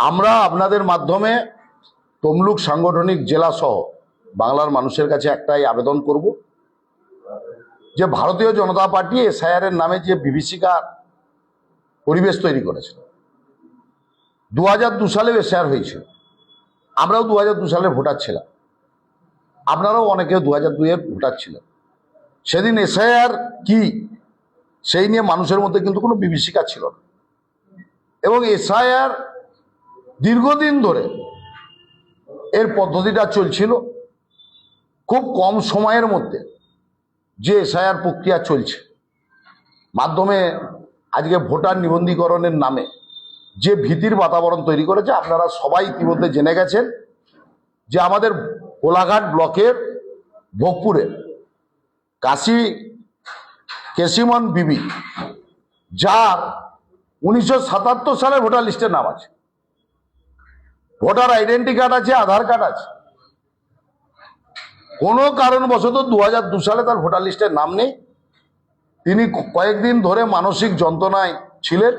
আমরা আপনাদের মাধ্যমে তমলুক সাংগঠনিক জেলা সহ বাংলার মানুষের কাছে একটাই আবেদন করব যে ভারতীয় জনতা পার্টি এসআইআর এর নামে যে বিভীষিকার পরিবেশ তৈরি করেছিল। 2002 সালে এসআইআর হয়েছিল, আমরাও 2002 সালের ভোটার ছিলাম, আপনারাও অনেকে 2002 এর ভোটার ছিলেন। সেদিন এসআইআর কি সেই নিয়ে মানুষের মধ্যে কিন্তু কোনো বিভীষিকা ছিল না, এবং এসআইআর দীর্ঘদিন ধরে এর পদ্ধতিটা চলছিল। খুব কম সময়ের মধ্যে যে এসআইআর প্রক্রিয়া চলছে, মাধ্যমে আজকে ভোটার নিবন্ধীকরণের নামে যে ভীতির বাতাবরণ তৈরি করেছে, আপনারা সবাই ইতিমধ্যে জেনে গেছেন যে আমাদের কোলাঘাট ব্লকের ভোগপুরে কেসিমন বিবি, যার 1977 সালে ভোটার লিস্টের নাম আছে, ভোটার আইডেন্টি কার্ড আছে, আধার কার্ড আছে, কোনো কারণবশত 2002 সালে তার ভোটার লিস্টের নাম নেই। তিনি কয়েকদিন ধরে মানসিক যন্ত্রণায় ছিলেন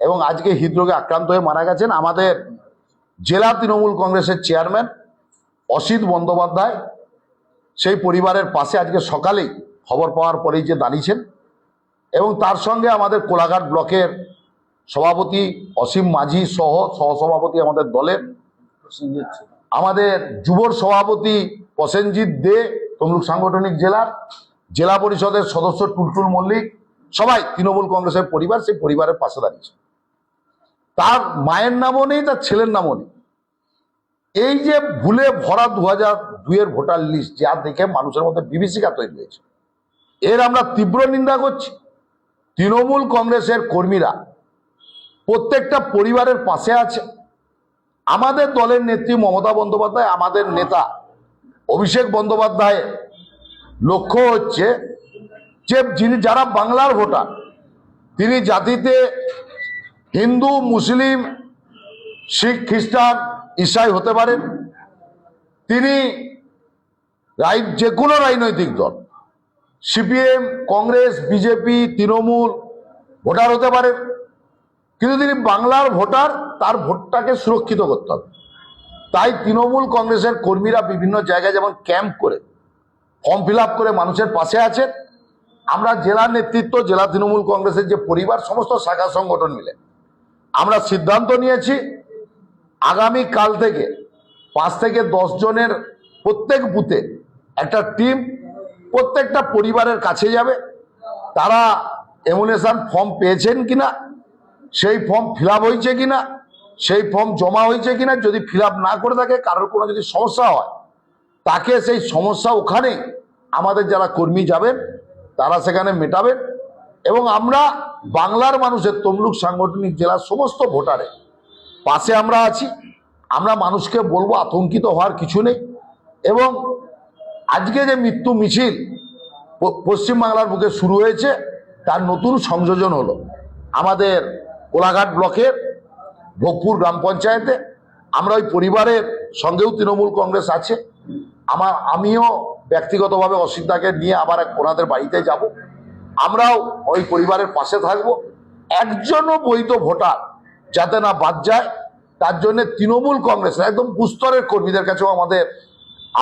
এবং আজকে হৃদরোগে আক্রান্ত হয়ে মারা গেছেন। আমাদের জেলা তৃণমূল কংগ্রেসের চেয়ারম্যান অসিত বন্দ্যোপাধ্যায় সেই পরিবারের পাশে আজকে সকালেই খবর পাওয়ার পরেই যে দাঁড়িয়েছেন, এবং তার সঙ্গে আমাদের কোলাঘাট ব্লকের সভাপতি অসীম মাঝি সহ সহসভাপতি আমাদের দলের, আমাদের যুব সভাপতি প্রসেনজিৎ দে তমলুক সাংগঠনিক জেলা পরিষদের সদস্য টুলটুল মল্লিক, সবাই তৃণমূল কংগ্রেসের পরিবার, সেই পরিবারের পাশে দাঁড়িয়েছে। তার মায়ের নামও নেই, তার ছেলের নামও নেই। এই যে ভুলে ভরা 2002 এর ভোটার লিস্ট, যা দেখে মানুষের মধ্যে বিভীষিকা তৈরি হয়েছে, এর আমরা তীব্র নিন্দা করছি। তৃণমূল কংগ্রেসের কর্মীরা প্রত্যেকটা পরিবারের পাশে আছে। আমাদের দলের নেত্রী মমতা বন্দ্যোপাধ্যায়, আমাদের নেতা অভিষেক বন্দ্যোপাধ্যায়ের লক্ষ্য হচ্ছে যে যারা বাংলার ভোটার, তিনি জাতিতে হিন্দু, মুসলিম, শিখ, খ্রিস্টান, ঈসাই হতে পারেন, তিনি যে কোনো রাজনৈতিক দল, CPM, Congress, BJP, Trinamool voter হতে পারেন, কিন্তু তিনি বাংলার ভোটার, তার ভোটটাকে সুরক্ষিত করতে হবে। তাই তৃণমূল কংগ্রেসের কর্মীরা বিভিন্ন জায়গায় যেমন ক্যাম্প করে ফর্ম ফিল আপ করে মানুষের পাশে আছেন, আমরা জেলা নেতৃত্ব, জেলা তৃণমূল কংগ্রেসের যে পরিবার, সমস্ত শাখা সংগঠন মিলে আমরা সিদ্ধান্ত নিয়েছি আগামী কাল থেকে 5 থেকে 10 জনের প্রত্যেক বুথে একটা টিম প্রত্যেকটা পরিবারের কাছে যাবে। তারা এমুনেশন ফর্ম পেয়েছেন কিনা, সেই ফর্ম ফিল আপ হয়েছে কিনা, সেই ফর্ম জমা হয়েছে কিনা, যদি ফিল আপ না করে থাকে, কারোর কোনো যদি সমস্যা হয়, তাকে সেই সমস্যা ওখানে আমাদের যারা কর্মী যাবেন তারা সেখানে মেটাবেন। এবং আমরা বাংলার মানুষের, তমলুক সাংগঠনিক জেলার সমস্ত ভোটারের পাশে আমরা আছি। আমরা মানুষকে বলবো আতঙ্কিত হওয়ার কিছু নেই। এবং আজকে যে মৃত্যু মিছিল পশ্চিমবাংলার বুকে শুরু হয়েছে, তার নতুন সংযোজন হলো আমাদের কোলাঘাট ব্লকের ভোগপুর গ্রাম পঞ্চায়েতে। আমরা ওই পরিবারের সঙ্গেও তৃণমূল কংগ্রেস আছে। আমিও ব্যক্তিগতভাবে অসিতদাকে নিয়ে আবার ওনাদের বাড়িতে যাব। আমরাও ওই পরিবারের পাশে থাকব। একজনও বৈধ ভোটার যাতে না বাদ যায়, তার জন্য তৃণমূল কংগ্রেসের একদম বুস্তরের কর্মীদের কাছেও আমাদের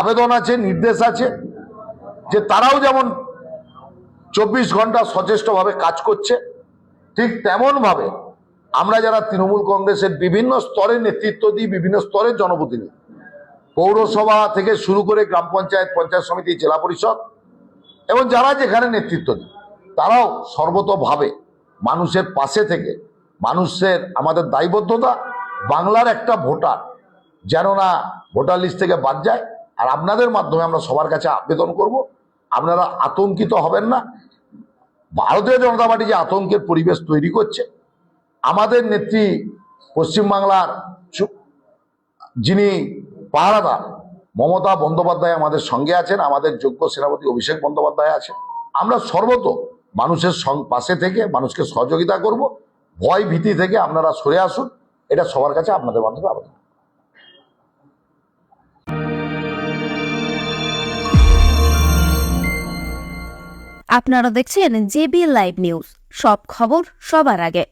আবেদন আছে, নির্দেশ আছে, যে তারাও যেমন 24 ঘন্টা সচেষ্টভাবে কাজ করছে, ঠিক তেমনভাবে আমরা যারা তৃণমূল কংগ্রেসের বিভিন্ন স্তরের নেতৃত্ব দিই, বিভিন্ন স্তরের জনপ্রতিনিধি, পৌরসভা থেকে শুরু করে গ্রাম পঞ্চায়েত, পঞ্চায়েত সমিতি, জেলা পরিষদ, এবং যারা যেখানে নেতৃত্ব দিই, তারাও সর্বতোভাবে মানুষের পাশে থেকে, মানুষের আমাদের দায়বদ্ধতা, বাংলার একটা ভোটার যেন না ভোটার লিস্ট থেকে বাদ যায়। আর আপনাদের মাধ্যমে আমরা সবার কাছে আবেদন করব, আপনারা আতঙ্কিত হবেন না। ভারতীয় জনতা পার্টি যে আতঙ্কের পরিবেশ তৈরি করছে, আমাদের নেত্রী পশ্চিমবাংলার যিনি পাহারাদার মমতা বন্দ্যোপাধ্যায় আমাদের সঙ্গে আছেন, আমাদের যোগ্য সেনাপতি অভিষেক বন্দ্যোপাধ্যায় আছেন। আমরা সর্বত মানুষের পাশে থেকে মানুষকে সহযোগিতা করব। ভয় ভীতি থেকে আপনারা সরে আসুন, এটা সবার কাছে আপনাদের মাধ্যমে আবেদন। আপনারা দেখছেন জেবি লাইভ নিউজ, সব খবর সবার আগে।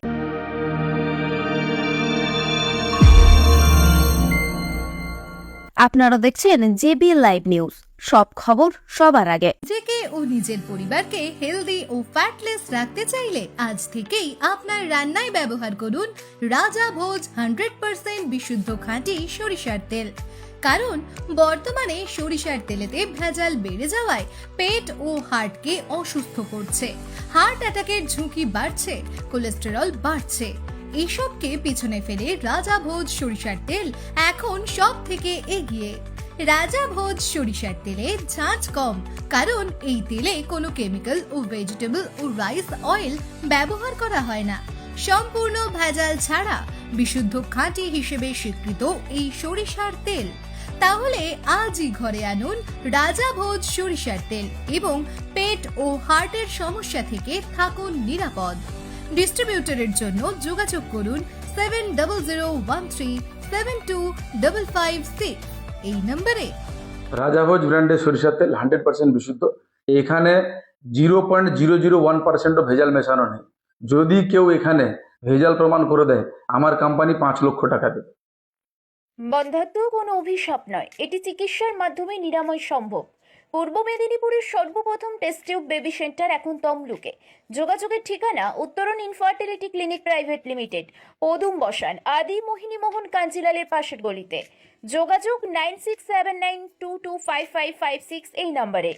আপনারা দেখছেন জেবি লাইভ নিউজ, সব খবর সবার আগে। নিজেকে ও নিজের পরিবারকে হেলদি ও ফ্যাটলেস রাখতে চাইলে আজ থেকেই আপনার রান্নায় ব্যবহার করুন রাজা ভোজ 100% বিশুদ্ধ খাঁটি সরিষার তেল। কারণ বর্তমানে সরিষার তেলেতে ভেজাল বেড়ে যাওয়ায় পেট ও হার্টকে অসুস্থ করছে, হার্ট অ্যাটাকের ঝুঁকি বাড়ছে, কোলেস্টেরল বাড়ছে। এইসবকে পিছনে ফেলে রাজা ভোজ সরিষার তেল এখন সব থেকে এগিয়ে। রাজা ভোজ সরিষার তেলে ঝাঁঝ কম, কারণ এই তেলে কোনো কেমিক্যাল ও ভেজিটেবল ও রাইস অয়েল ব্যবহার করা হয় না। সম্পূর্ণ ভেজাল ছাড়া বিশুদ্ধ খাঁটি হিসেবে স্বীকৃত এই সরিষার তেল। তাহলে আজই ঘরে আনুন রাজা ভোজ সরিষার তেল এবং পেট ও হার্টের সমস্যা থেকে থাকুন নিরাপদ। ডিস্ট্রিবিউটরের জন্য যোগাযোগ করুন 7013725556 এই নম্বরে। রাজাভোজ ব্র্যান্ডের সরিষার তেল 100% বিশুদ্ধ। এখানে 0.001% ভেজাল মেশানো নেই। যদি কেউ এখানে ভেজাল প্রমাণ করে দেয়, আমার কোম্পানি 5 লক্ষ টাকা দেবে। বন্ধ্যাত্ব কোনো অভিশাপ নয়, এটি চিকিৎসার মাধ্যমে নিরাময় সম্ভব। পূর্ব মেদিনীপুরের সর্বপ্রথম টেস্ট টিউব বেবি সেন্টার এখন তমলুকে। যোগাযোগের ঠিকানা উত্তরণ ইনফার্টিলিটি ক্লিনিক প্রাইভেট লিমিটেড, পদুম বসান, আদি মোহিনী মোহন কাঞ্জিলালের পাশের গলিতে। যোগাযোগ 9679225556 এই নম্বরে।